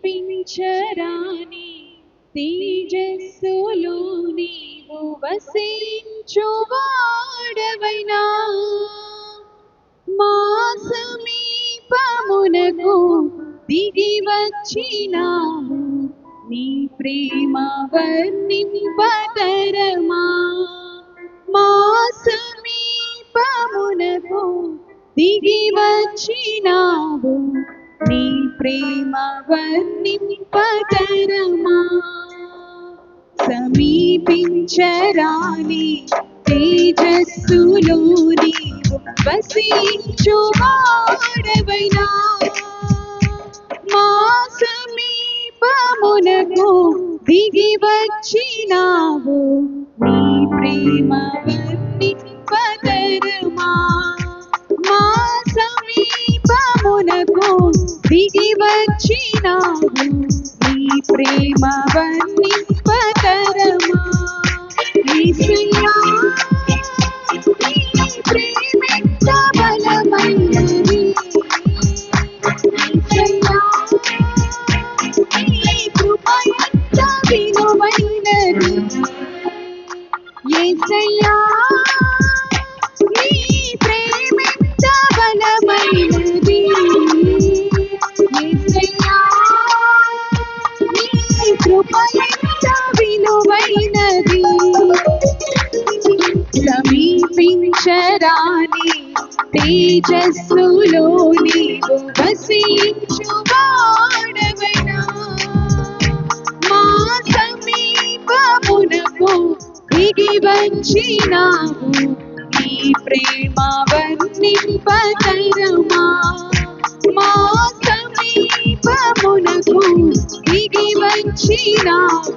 సమీపించరాని తేజస్సులో నీవు వసించువాడవైనా మా సమీపమునకు దిగి వచ్చినావు నీ ప్రేమ వర్ణింపతరమా మా సమీపమునకు దిగి వచ్చినావు నీ ప్రేమ వర్ణింపతరమా సమీపించరాని తేజస్సులో నీవు వసించువాడవైనా మా సమీపమునకు దిగి వచ్చినావు నీ ప్రేమ వర్ణింపతరమా మా సమీపమునకు దిగి వచ్చినావు నీ ప్రేమ వర్ణింపతరమా యేసయ్యా నీ ప్రేమెంత బలమైనది యేసయ్యా నీ కృప ఎంత విలువైనది యేసయ్యా నీ ప్రేమెంత బలమైనది యేసయ్యా నీ కృప ఎంత విలువైనది సమీపించరాని తేజస్సులో నీవు వసించువాడవైనా మా సమీపమునకు దిగి వచ్చినావు నీ ప్రేమ వర్ణింపతరమా మా సమీపమునకు దిగి వచ్చినావు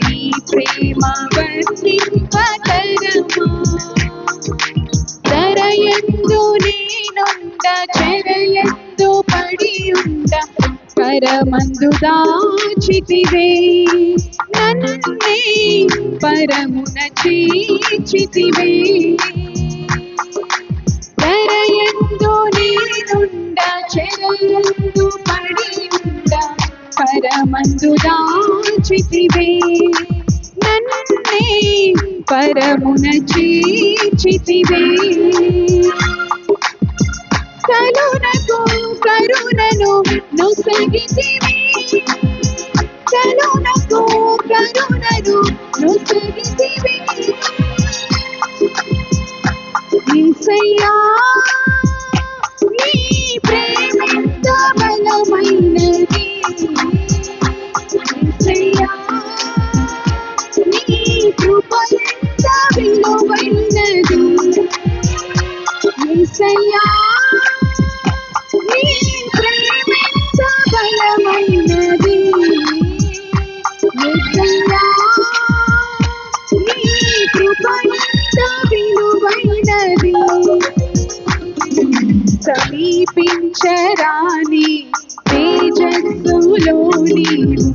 నీ ప్రేమ వర్ణింపతరమా దరయందు నేనుండ చెరయందు పడి ఉండ కరమందు దాచితివే నన్నే పరమున చేర్చితివే దరయందు నేనుండ చెరయందు పడి ఉండ కరమందు దాచితివే నన్నే పరమున చేర్చితివే కలునకు కరుణను నొసగితివే కలునకు కరుణను నొసగితివే యేసయ్యా నీ ప్రేమెంత బలమైనది యేసయ్యా నీ కృప ఎంత విలువైనది యేసయ్యా నీ ప్రేమెంత బలమైనది యేసయ్యా నీ కృప ఎంత విలువైనది సమీపించరాని తేజస్సులో నీవు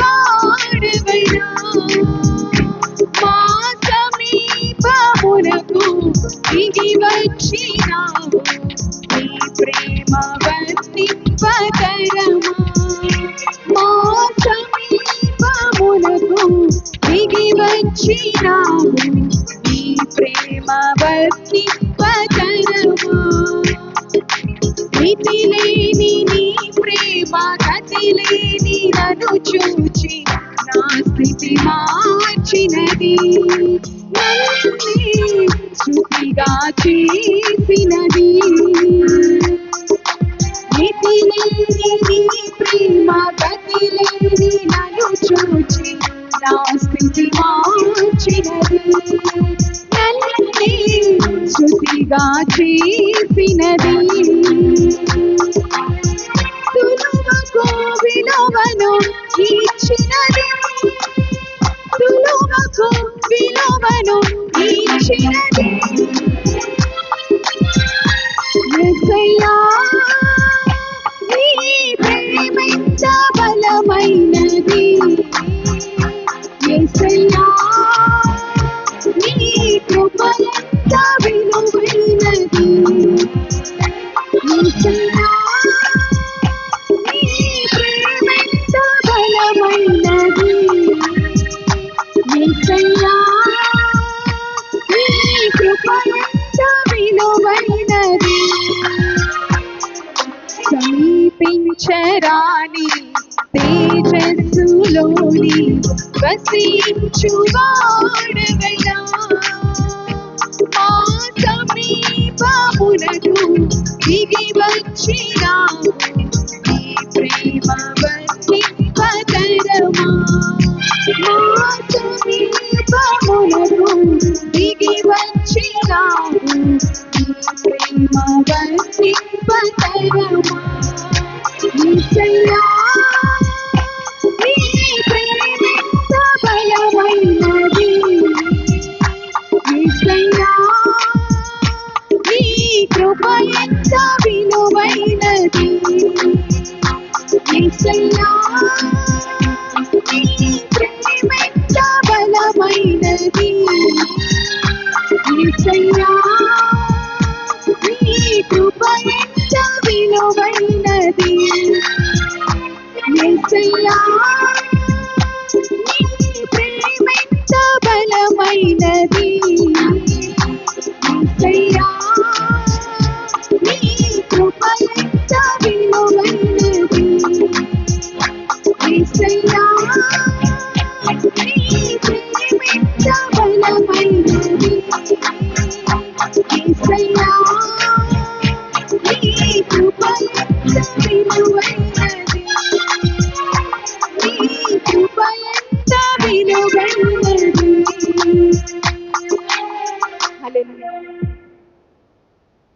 వసించువాడవైనా మా సమీపమునకు దిగి వచ్చినావు నీ ప్రేమ వర్ణింపతరమా మా సమీపమునకు దిగి వచ్చినావు నీ ప్రేమ వర్ణింపతరమా మితిలేని నీ ప్రేమ గతిలేని నన్ను చూచి నా స్థితి మార్చినది నన్నే శృతిగా చేసినది మితిలేని నీ ప్రేమ గతిలేని నన్ను చూచి నా స్థితి మార్చినది నన్నే శృతిగా చేసినది తులువకు విలువను ఇచ్చినది తులువకు విలువను ఇచ్చినది యేసయ్యా నీ ప్రేమెంత బలమైనది యేసయ్యా నీ కృప ఎంత విలువైనది యేసయ్యా నీ వర్ణించరాని తేజస్సులోని వసించువాడవయ్యా మా సమీపమునకు దిగి వచ్చినావు నీ ప్రేమ వర్ణింపతరమా మా సమీపమునకు దిగి వచ్చినావు నీ ప్రేమ వర్ణింపతరమా యేసయ్యా నీ ప్రేమెంత బలమైనది యేసయ్యా నీ కృప ఎంత విలువైనది యేసయ్యా నీ ప్రేమెంత బలమైనది యేసయ్యా నీ కృప ఎంత విలువైనది యేసయ్యా నీ ప్రేమెంత బలమైనది